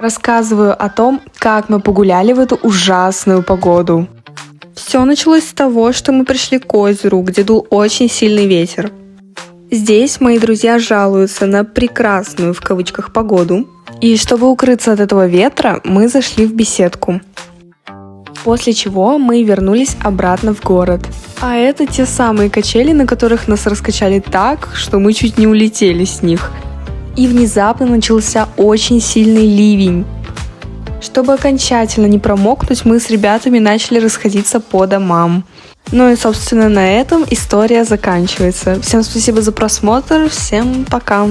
Рассказываю о том, как мы погуляли в эту ужасную погоду. Все началось с того, что мы пришли к озеру, где дул очень сильный ветер. Здесь мои друзья жалуются на прекрасную в кавычках погоду. И чтобы укрыться от этого ветра, мы зашли в беседку. После чего мы вернулись обратно в город. А это те самые качели, на которых нас раскачали так, что мы чуть не улетели с них. И внезапно начался очень сильный ливень. Чтобы окончательно не промокнуть, мы с ребятами начали расходиться по домам. Ну и, собственно, на этом история заканчивается. Всем спасибо за просмотр, всем пока!